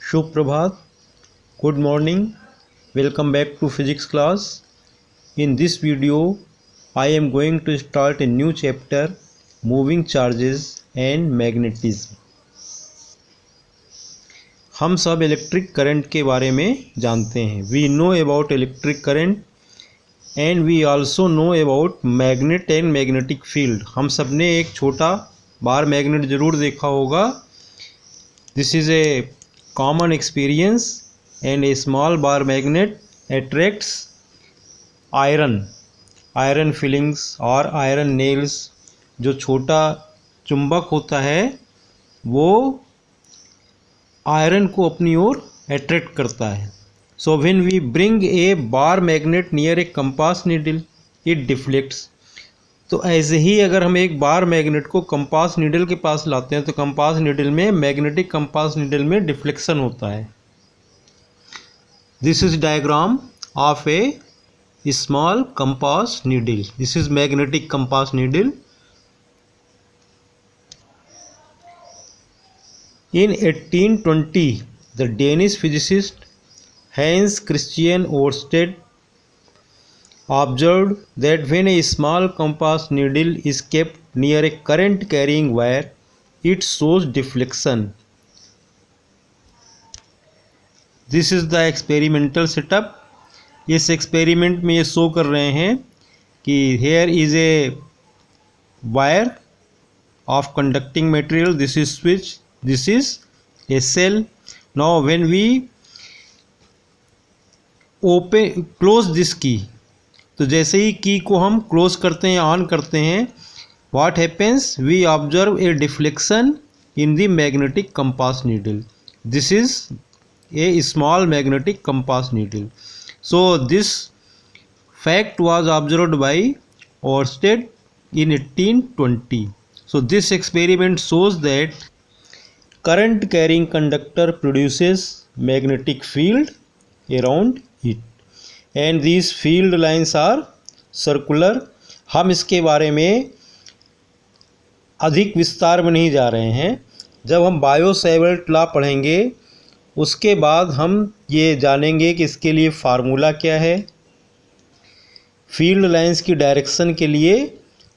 Shubh good morning, welcome back to physics class. In this video, I am going to start a new chapter, moving charges and magnetism. हम सब electric current के बारे में जानते हैं. We know about electric current and we also know about magnet and magnetic field. हम सब ने एक छोटा बार मैग्नेट ज़रूर देखा होगा. This is a common experience, and a small bar magnet attracts iron fillings और iron nails. जो छोटा चुंबक होता है वो आयरन को अपनी ओर अट्रैक्ट करता है. So when we bring a bar magnet near a compass needle, it deflects. तो ऐसे ही अगर हम एक बार मैग्नेट को कंपास नीडल के पास लाते हैं तो कंपास नीडल में मैग्नेटिक कंपास नीडल में डिफ्लेक्शन होता है. This is diagram of A small compass needle. This is magnetic compass needle. In 1820 the Danish physicist Hans Christian Oersted observed that when a small compass needle is kept near a current carrying wire, it shows deflection. This is the experimental setup. इस experiment में ये show कर रहे हैं कि here is a wire of conducting material. This is switch. This is a cell. Now when we close this key, तो जैसे ही की को हम क्लोज करते हैं ऑन करते हैं, what happens, we observe a deflection in the magnetic compass needle. This is a small magnetic compass needle. So this fact was observed by Oersted in 1820. So this experiment shows that current carrying conductor produces magnetic field around it and these field lines are circular. हम इसके बारे में अधिक विस्तार में नहीं जा रहे हैं. जब हम बायो सेवर्ट लॉ पढ़ेंगे उसके बाद हम ये जानेंगे कि इसके लिए फार्मूला क्या है, फील्ड लाइंस की डायरेक्शन के लिए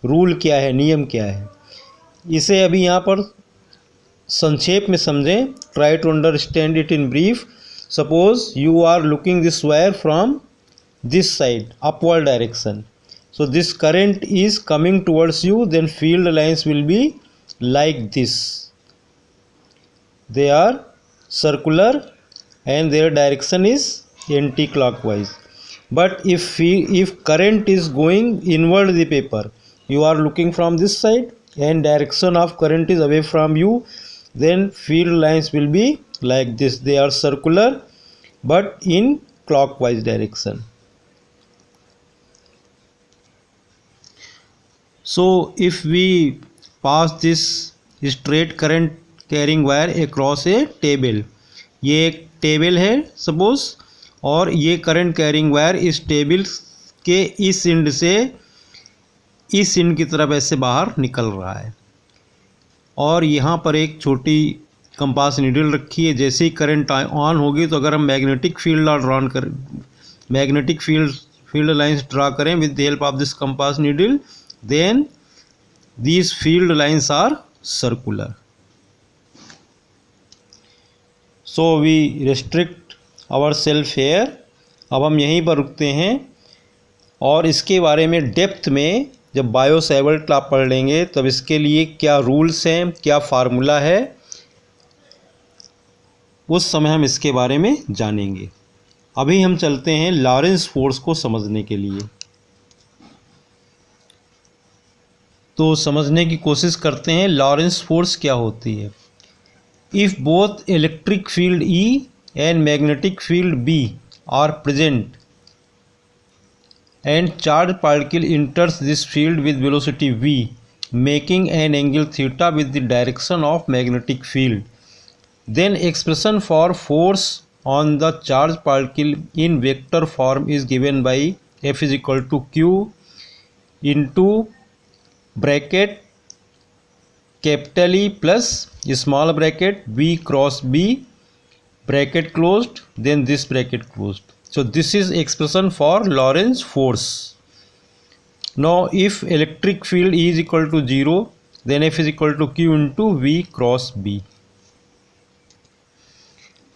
रूल क्या है, नियम क्या है. इसे अभी यहाँ पर संक्षेप में समझें. Try to understand it in brief. Suppose you are looking this wire from this side, upward direction. So this current is coming towards you, then field lines will be like this. They are circular and their direction is anti-clockwise. But if current is going inward the paper, you are looking from this side and direction of current is away from you, then field lines will be like this. They are circular but in clockwise direction. So if we pass this straight current carrying wire across a table, ये एक table है suppose, और ये current carrying wire इस table के इस and से इस एंड की तरफ ऐसे बाहर निकल रहा है, और यहाँ पर एक छोटी कंपास नीडल रखी है. जैसे ही करंट ऑन होगी तो अगर हम मैग्नेटिक फील्ड लाइंस ड्रा करें with the help of this compass needle, then these field lines are circular. So we restrict ourselves here. अब हम यहीं पर रुकते हैं और इसके बारे में डेप्थ में जब बायो सेवर्ट लॉ पढ़ लेंगे तब इसके लिए क्या रूल्स हैं, क्या फार्मूला है, उस समय हम इसके बारे में जानेंगे. अभी हम चलते हैं लॉरेंस फोर्स को समझने के लिए. तो समझने की कोशिश करते हैं लॉरेंस फोर्स क्या होती है. If both electric field E and magnetic field B are present and charge particle enters this field with velocity v, making an angle theta with the direction of magnetic field, then expression for force on the charge particle in vector form is given by F is equal to Q into bracket capital E plus small bracket V cross B bracket closed, then this bracket closed. So this is expression for Lorentz force. Now if electric field is equal to 0, then F is equal to Q into V cross B.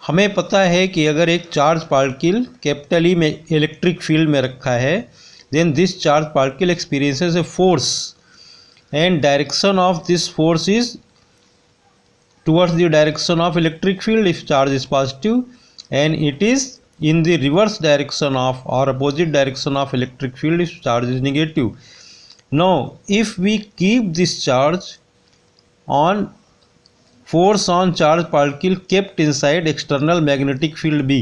हमें पता है कि अगर एक charge particle capital E में electric field में रखा है, then this charge particle experiences a force and direction of this force is towards the direction of electric field if charge is positive, and it is in the reverse direction of or opposite direction of electric field if charge is negative. Now if we keep this charge on force on charge particle kept inside external magnetic field B,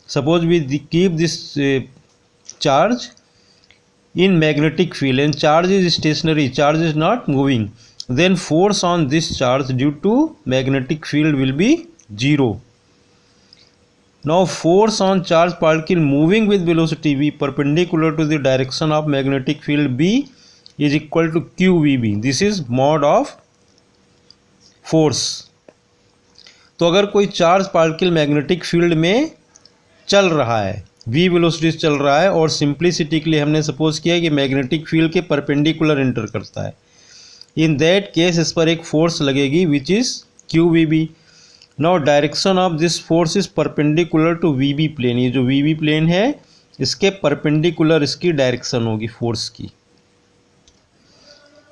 suppose we keep this charge in magnetic field and charge is stationary, charge is not moving, then force on this charge due to magnetic field will be 0. Now force on charge particle moving with velocity v perpendicular to the direction of magnetic field B is equal to QVB. This is mod of force. तो अगर कोई charge particle magnetic field में चल रहा है, v velocity चल रहा है, और सिंप्लिसिटी के लिए हमने सपोज किया कि मैग्नेटिक फील्ड के परपेंडिकुलर एंटर करता है, इन दैट केस इस पर एक फोर्स लगेगी which is QVB. Now direction of this force is perpendicular to VB plane. ये जो VB प्लेन है इसके परपेंडिकुलर इसकी डायरेक्शन होगी फोर्स की.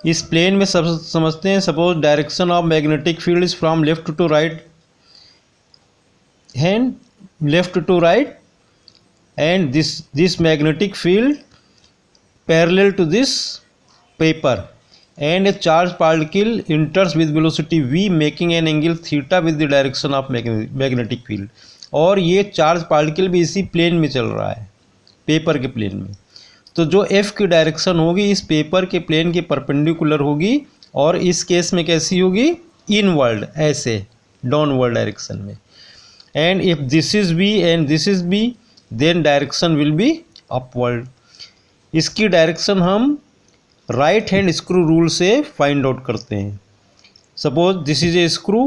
इस प्लेन में सब समझते हैं. Suppose direction of magnetic field is from left to right hand, left to right, and this magnetic field parallel to this paper, and a charged particle enters with velocity v making an angle theta with the direction of magnetic field. और ये charge particle भी इसी plane में चल रहा है, paper के plane में. तो जो f की डायरेक्शन होगी इस पेपर के प्लेन के परपेंडिकुलर होगी, और इस केस में कैसी होगी, इनवर्ड, ऐसे डाउनवर्ड डायरेक्शन में. And if this is v and this is b, then direction will be upward. इसकी डायरेक्शन हम राइट हैंड स्क्रू रूल से फाइंड आउट करते हैं. Suppose this is a screw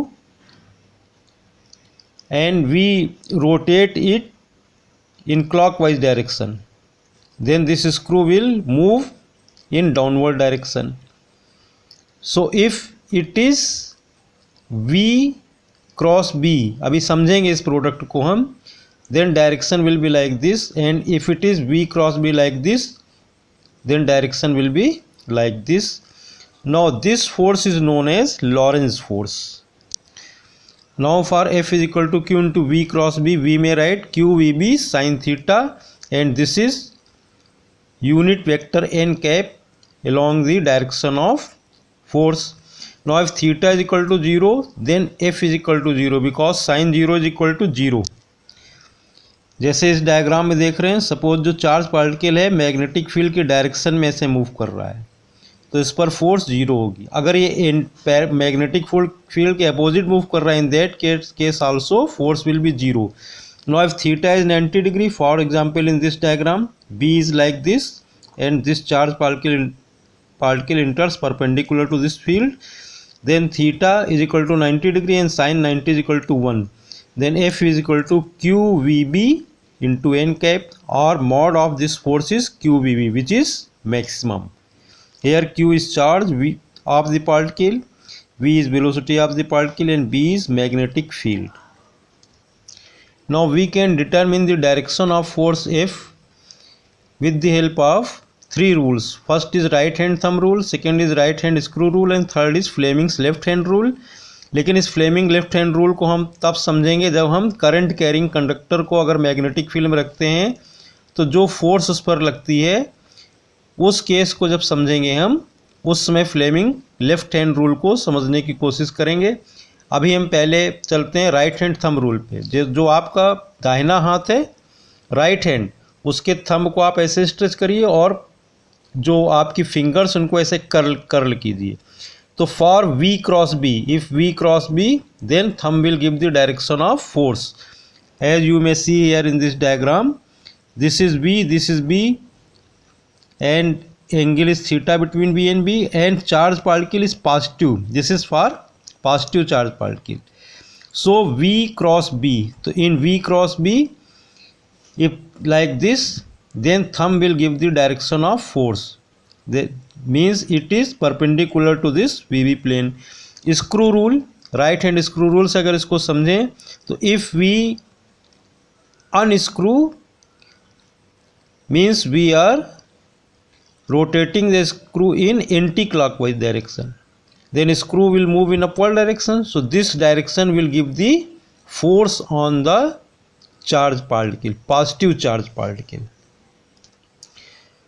and we rotate it in clockwise direction, then this screw will move in downward direction. So if it is V cross B, अभी समझेंगे इस product को हम, then direction will be like this, and if it is V cross B like this, then direction will be like this. Now this force is known as Lorentz force. Now for F is equal to Q into V cross B, we may write QVB sin theta, and this is unit vector n cap along the direction of force. Now if theta is equal to 0, then F is equal to 0 because sin 0 is equal to 0. जैसे इस diagram में देख रहे हैं, suppose जो charge particle है magnetic field की direction में ऐसे मूव कर रहा है, तो इस पर फोर्स 0 होगी. अगर ये मैग्नेटिक फील्ड के अपोजिट मूव कर रहा है, in that case also force will be 0. Now if theta is 90 degree, for example in this diagram B is like this and this charge particle enters perpendicular to this field, then theta is equal to 90 degree and sine 90 is equal to 1. Then F is equal to QVB into n cap, or mod of this force is QVB, which is maximum. Here Q is charge of the particle, V is velocity of the particle, and B is magnetic field. Now we can determine the direction of force F with the help of 3 rules. First is right hand thumb rule, second is right hand screw rule, and third is Fleming's left hand rule. लेकिन इस Fleming left hand rule को हम तब समझेंगे जब हम current carrying conductor को अगर मैग्नेटिक फील्ड में रखते हैं तो जो फोर्स उस पर लगती है उस केस को जब समझेंगे हम, उस समय फ्लेमिंग लेफ्ट हैंड रूल को समझने की कोशिश करेंगे. अभी हम पहले चलते हैं राइट हैंड थंब रूल पे. जो आपका दाहिना हाथ है राइट हैंड, उसके थंब को आप ऐसे स्ट्रेच करिए और जो आपकी फिंगर्स उनको ऐसे कर्ल कीजिए. तो for V cross B, if V cross B, then thumb will give the direction of force. As you may see here in this diagram, this is V, this is B, and angle is theta between B and B, and charge particle is positive. This is for positive charge particle. So V cross B, so in V cross B, if like this, then thumb will give the direction of force. That means it is perpendicular to this VB plane. Screw rule, right hand screw rule से अगर इसको समझें तो if we unscrew means we are rotating the screw in anti-clockwise direction, then screw will move in upward direction. So this direction will give the force on the charge particle, positive charge particle.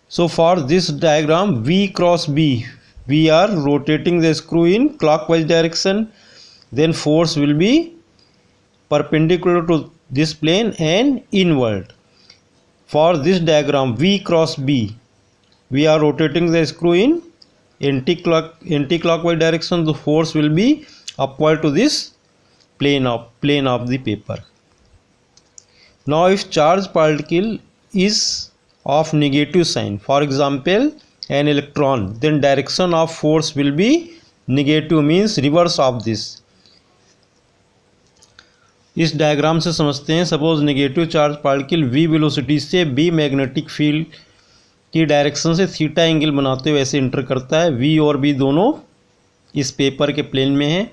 So for this diagram V cross B, we are rotating the screw in clockwise direction, then force will be perpendicular to this plane and inward. For this diagram V cross B, we are rotating the screw in anti-clockwise direction. The force will be upward to this plane of the paper. Now if charge particle is of negative sign, for example an electron, then direction of force will be negative, means reverse of this. इस diagram से समझते हैं, suppose negative charge particle v velocity से b magnetic field की direction से theta angle बनाते हुए ऐसे इंटर करता है। v और b दोनों इस पेपर के प्लेन में है,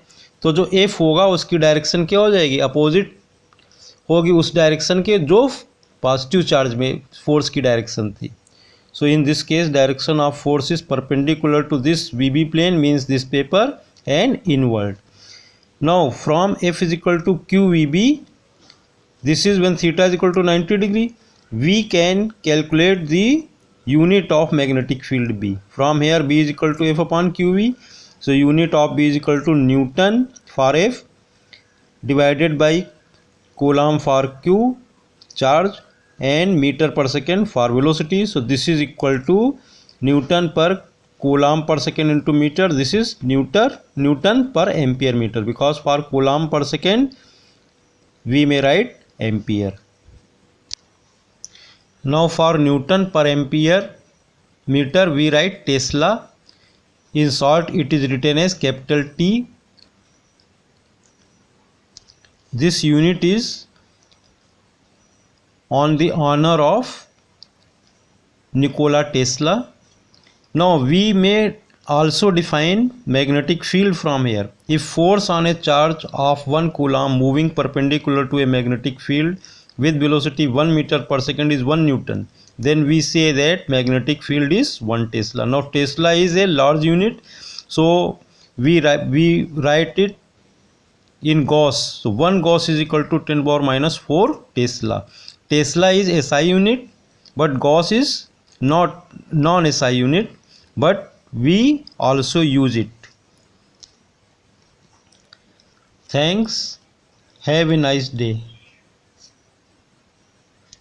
तो जो f होगा उसकी डायरेक्शन क्या हो जाएगी, अपोजिट होगी उस डायरेक्शन के जो पॉजिटिव चार्ज में फोर्स की डायरेक्शन थी। So in this case direction of force is perpendicular to this v B plane, means this paper, and inward. Now from F is equal to QVB, this is when theta is equal to 90 degree, we can calculate the unit of magnetic field B. From here B is equal to F upon QV, so unit of B is equal to Newton for F divided by Coulomb for Q charge and meter per second for velocity. So this is equal to Newton per Coulomb per second into meter. This is Newton per ampere meter, because for Coulomb per second we may write ampere. Now for Newton per ampere meter we write Tesla. In short it is written as capital T. This unit is on the honor of Nikola Tesla. Now we may also define magnetic field from here. If force on a charge of 1 coulomb moving perpendicular to a magnetic field with velocity 1 meter per second is 1 Newton, then we say that magnetic field is 1 Tesla. Now Tesla is a large unit, so we write it in Gauss. So 1 Gauss is equal to 10 power minus 4 Tesla. Tesla is SI unit, but Gauss is not non-SI unit, but we also use it. Thanks. Have a nice day.